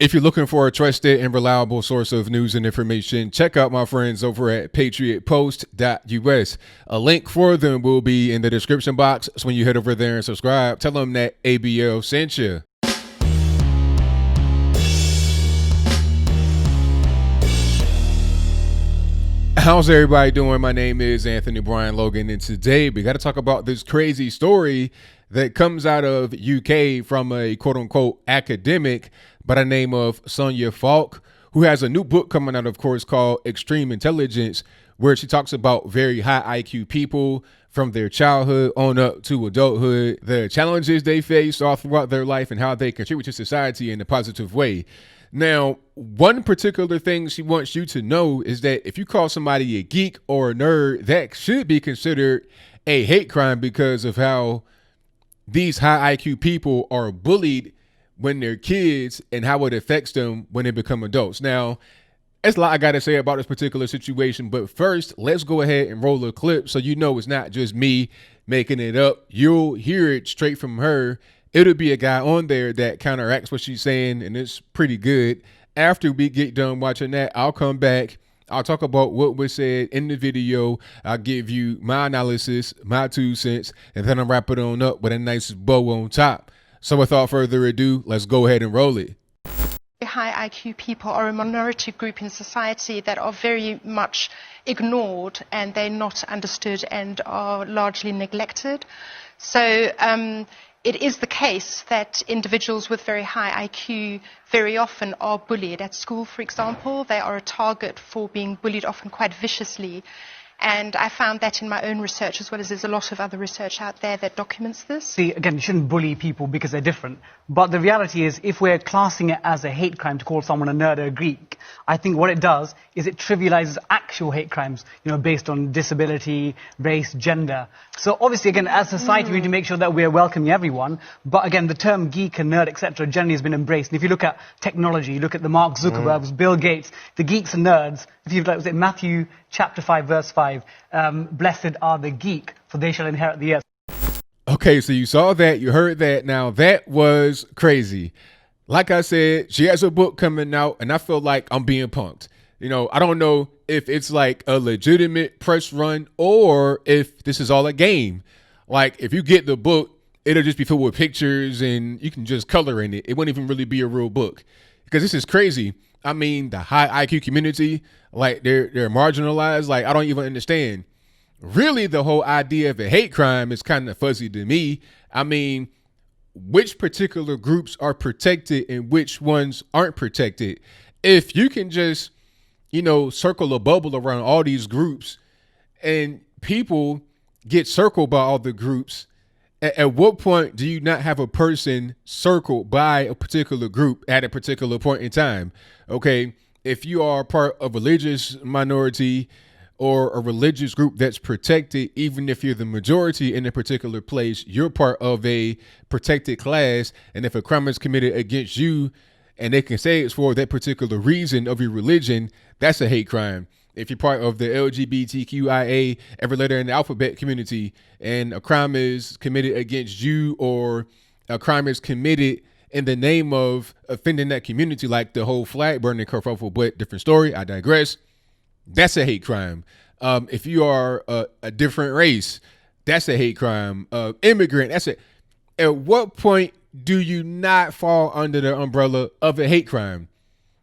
If you're looking for a trusted and reliable source of news and information, check out my friends over at patriotpost.us. A link for them will be in the description box. So when you head over there and subscribe, tell them that ABL sent you. How's everybody doing? My name is Anthony Brian Logan, and today we got to talk about this crazy story that comes out of UK from a quote-unquote academic by the name of Sonja Falck, who has a new book coming out, of course, called Extreme Intelligence, where she talks about very high IQ people from their childhood on up to adulthood, the challenges they face all throughout their life, and how they contribute to society in a positive way. Now, one particular thing she wants you to know is that if you call somebody a geek or a nerd, that should be considered a hate crime because of how these high IQ people are bullied when they're kids and how it affects them when they become adults. Now, that's a lot I got to say about this particular situation. But first, let's go ahead and roll a clip so you know it's not just me making it up. You'll hear it straight from her. It'll be a guy on there that counteracts what she's saying, and it's pretty good. After we get done watching that, I'll come back. I'll talk about what was said in the video. I'll give you my analysis, my 2 cents, and then I'll wrap it on up with a nice bow on top. So without further ado, let's go ahead and roll it. High IQ people are a minority group in society that are very much ignored, and they're not understood and are largely neglected. So it is the case that individuals with very high IQ very often are bullied. At school, for example, they are a target for being bullied, often quite viciously. And I found that in my own research, as well as there's a lot of other research out there that documents this. See, again, you shouldn't bully people because they're different. But the reality is, if we're classing it as a hate crime to call someone a nerd or a Greek, I think what it does is it trivializes actual hate crimes, based on disability, race, gender. So obviously, again, as society, we need to make sure that we're welcoming everyone. But again, the term geek and nerd, etc., generally has been embraced. And if you look at technology, you look at the Mark Zuckerbergs, Bill Gates, the geeks and nerds. If you've was it Matthew chapter 5, verse 5, blessed are the geek, for they shall inherit the earth. Okay, so you saw that, you heard that. Now, that was crazy. Like I said, she has a book coming out, and I feel like I'm being punked. I don't know if it's like a legitimate press run or if this is all a game. Like, if you get the book, it'll just be filled with pictures and you can just color in it. It won't even really be a real book because this is crazy. I mean, the high IQ community, like they're marginalized. Like, I don't even understand. Really, the whole idea of a hate crime is kind of fuzzy to me. I mean, which particular groups are protected and which ones aren't protected? If you can just, circle a bubble around all these groups and people get circled by all the groups, at what point do you not have a person circled by a particular group at a particular point in time? Okay, if you are part of a religious minority or a religious group that's protected, even if you're the majority in a particular place, you're part of a protected class. And if a crime is committed against you and they can say it's for that particular reason of your religion, that's a hate crime. If you're part of the LGBTQIA, every letter in the alphabet community, and a crime is committed against you or a crime is committed in the name of offending that community, like the whole flag burning kerfuffle, but different story, I digress. That's a hate crime. If you are a different race, that's a hate crime. Immigrant, that's it. At what point do you not fall under the umbrella of a hate crime?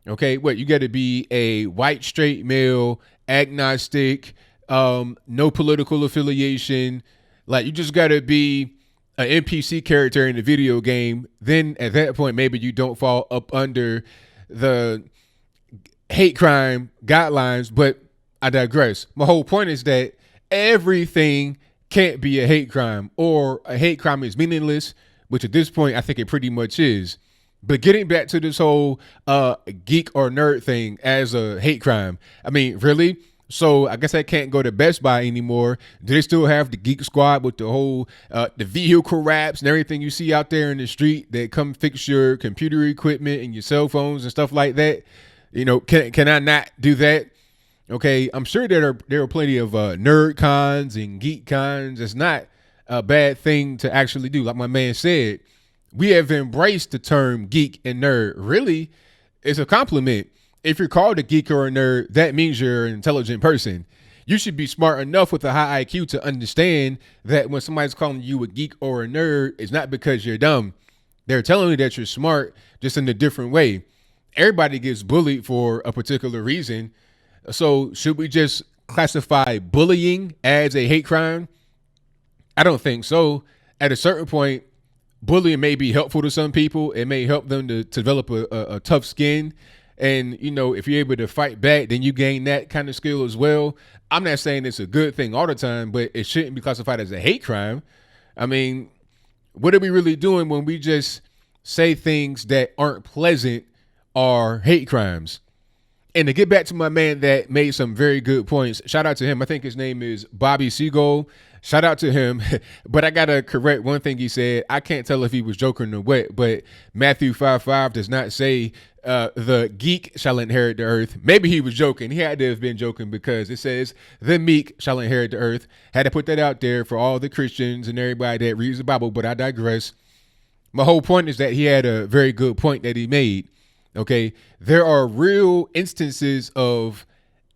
Okay, what, you got to be a white straight male, agnostic, no political affiliation. Like, you just got to be an NPC character in a video game. Then at that point, maybe you don't fall up under the hate crime guidelines, but I digress. My whole point is that everything can't be a hate crime, or a hate crime is meaningless, which at this point, I think it pretty much is. But getting back to this whole geek or nerd thing as a hate crime, I mean, really? So I guess I can't go to Best Buy anymore. Do they still have the Geek Squad with the whole the vehicle wraps and everything you see out there in the street that come fix your computer equipment and your cell phones and stuff like that? Can I not do that? Okay, I'm sure there are plenty of nerd cons and geek cons. It's not a bad thing to actually do. Like my man said, we have embraced the term geek and nerd. Really, It's a compliment. If you're called a geek or a nerd, that means you're an intelligent person. You should be smart enough with a high IQ to understand that when somebody's calling you a geek or a nerd, it's not because you're dumb. They're telling you that you're smart, just in a different way. Everybody gets bullied for a particular reason. So should we just classify bullying as a hate crime? I don't think so. At a certain point, bullying may be helpful to some people. It may help them to develop a tough skin. And, you know, if you're able to fight back, then you gain that kind of skill as well. I'm not saying it's a good thing all the time, but it shouldn't be classified as a hate crime. I mean, what are we really doing when we just say things that aren't pleasant are hate crimes? And to get back to my man that made some very good points, shout out to him. I think his name is Bobby Seagull. Shout out to him. But I got to correct one thing he said. I can't tell if he was joking or what, but Matthew 5:5 does not say the geek shall inherit the earth. Maybe he was joking. He had to have been joking because it says the meek shall inherit the earth. Had to put that out there for all the Christians and everybody that reads the Bible, but I digress. My whole point is that he had a very good point that he made. Okay, there are real instances of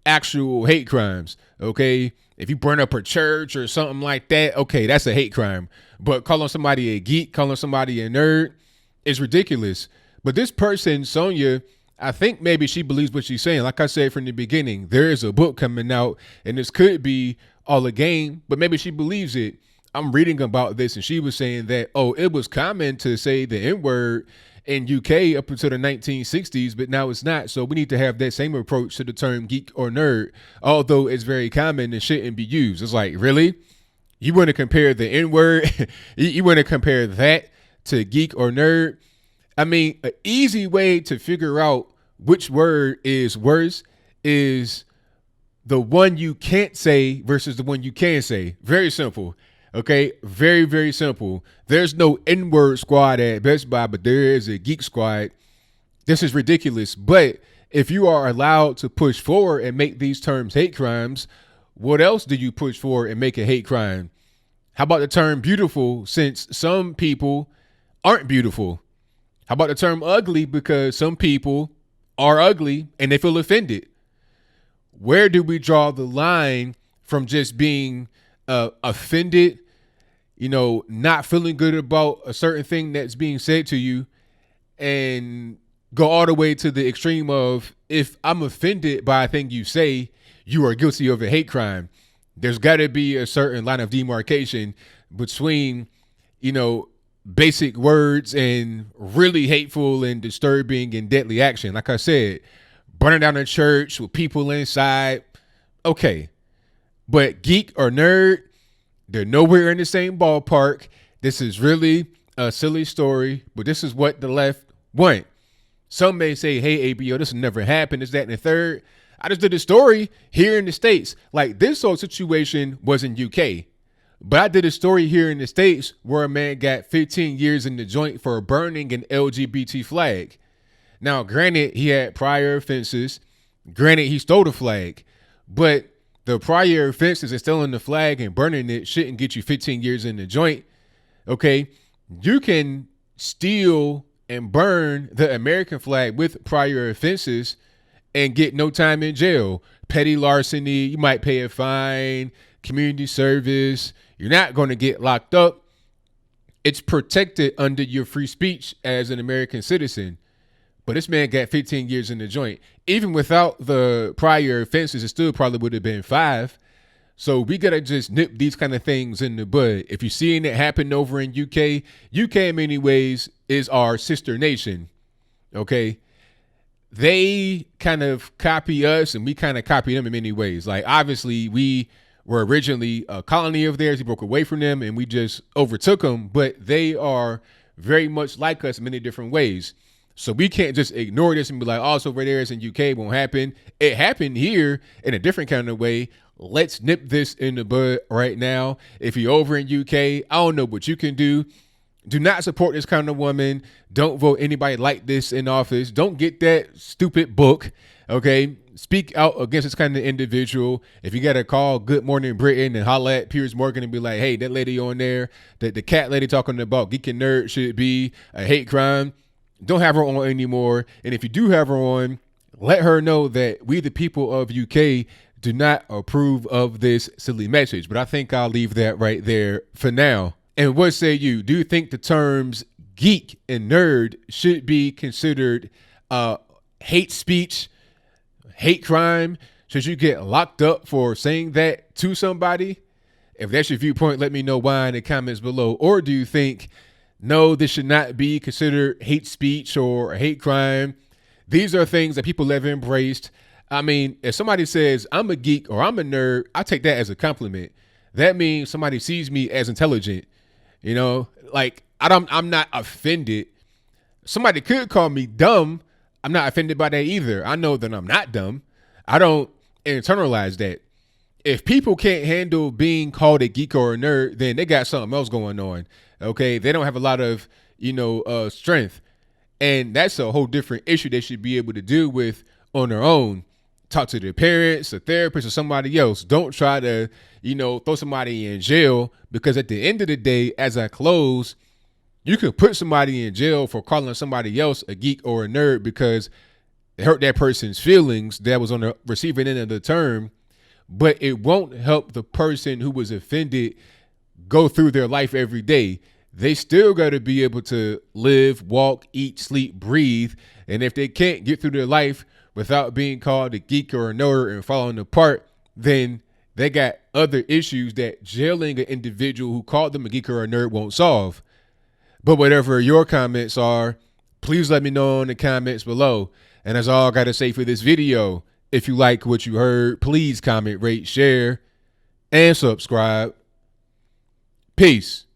actual hate crimes. Okay, if you burn up a church or something like that, okay, that's a hate crime. But calling somebody a geek, calling somebody a nerd is ridiculous. But this person, Sonja, I think maybe she believes what she's saying. Like I said from the beginning, there is a book coming out, and this could be all a game, but maybe she believes it. I'm reading about this, and she was saying that, oh, it was common to say the N-word in UK up until the 1960s, but now it's not. So we need to have that same approach to the term geek or nerd, although it's very common and shouldn't be used. It's like, really? You want to compare the N-word? You want to compare that to geek or nerd? I mean, an easy way to figure out which word is worse is the one you can't say versus the one you can say. Very simple. Okay, very, very simple. There's no N-word squad at Best Buy, but there is a geek squad. This is ridiculous. But if you are allowed to push forward and make these terms hate crimes, what else do you push forward and make a hate crime? How about the term beautiful, since some people aren't beautiful? How about the term ugly, because some people are ugly and they feel offended? Where do we draw the line from just being offended, you know, not feeling good about a certain thing that's being said to you, and go all the way to the extreme of, if I'm offended by a thing you say, you are guilty of a hate crime? There's got to be a certain line of demarcation between, you know, basic words and really hateful and disturbing and deadly action. Like I said, burning down a church with people inside. Okay. But geek or nerd, they're nowhere in the same ballpark. This is really a silly story, but this is what the left want. Some may say, hey, ABO, this will never happen. This, that, and the third. I just did a story here in the States. Like, this whole situation was in UK. But I did a story here in the States where a man got 15 years in the joint for burning an LGBT flag. Now, granted, he had prior offenses. Granted, he stole the flag. But the prior offenses of stealing the flag and burning it shouldn't get you 15 years in the joint. Okay? You can steal and burn the American flag with prior offenses and get no time in jail. Petty larceny, you might pay a fine, community service. You're not going to get locked up. It's protected under your free speech as an American citizen. But this man got 15 years in the joint. Even without the prior offenses, it still probably would have been 5. So we got to just nip these kind of things in the bud. If you're seeing it happen over in UK in many ways is our sister nation. Okay. They kind of copy us and we kind of copy them in many ways. Like, obviously we were originally a colony of theirs. We broke away from them and we just overtook them, but they are very much like us in many different ways. So we can't just ignore this and be like, oh, so over there is in UK, won't happen. It happened here in a different kind of way. Let's nip this in the bud right now. If you're over in UK, I don't know what you can do. Do not support this kind of woman. Don't vote anybody like this in office. Don't get that stupid book. Okay. Speak out against this kind of individual. If you got to call Good Morning Britain and holla at Piers Morgan and be like, hey, that lady on there, the cat lady talking about geek and nerd should be a hate crime. don't have her on anymore. And if you do have her on, let her know that we, the people of UK, do not approve of this silly message. But I think I'll leave that right there for now. And what say you? Do you think the terms geek and nerd should be considered hate speech, hate crime? Should you get locked up for saying that to somebody? If that's your viewpoint, let me know why in the comments below. Or do you think, no, this should not be considered hate speech or a hate crime? These are things that people have embraced. I mean, if somebody says I'm a geek or I'm a nerd, I take that as a compliment. That means somebody sees me as intelligent. You know, like I'm not offended. Somebody could call me dumb. I'm not offended by that either. I know that I'm not dumb. I don't internalize that. If people can't handle being called a geek or a nerd, then they got something else going on. Okay. They don't have a lot of, strength. And that's a whole different issue they should be able to deal with on their own. Talk to their parents, a therapist, or somebody else. Don't try to, throw somebody in jail, because at the end of the day, as I close, you could put somebody in jail for calling somebody else a geek or a nerd because it hurt that person's feelings that was on the receiving end of the term. But it won't help the person who was offended go through their life every day. They still got to be able to live, walk, eat, sleep, breathe. And if they can't get through their life without being called a geek or a nerd and falling apart, then they got other issues that jailing an individual who called them a geek or a nerd won't solve. But whatever your comments are, please let me know in the comments below. And that's all I got to say for this video. If you like what you heard, please comment, rate, share, and subscribe. Peace.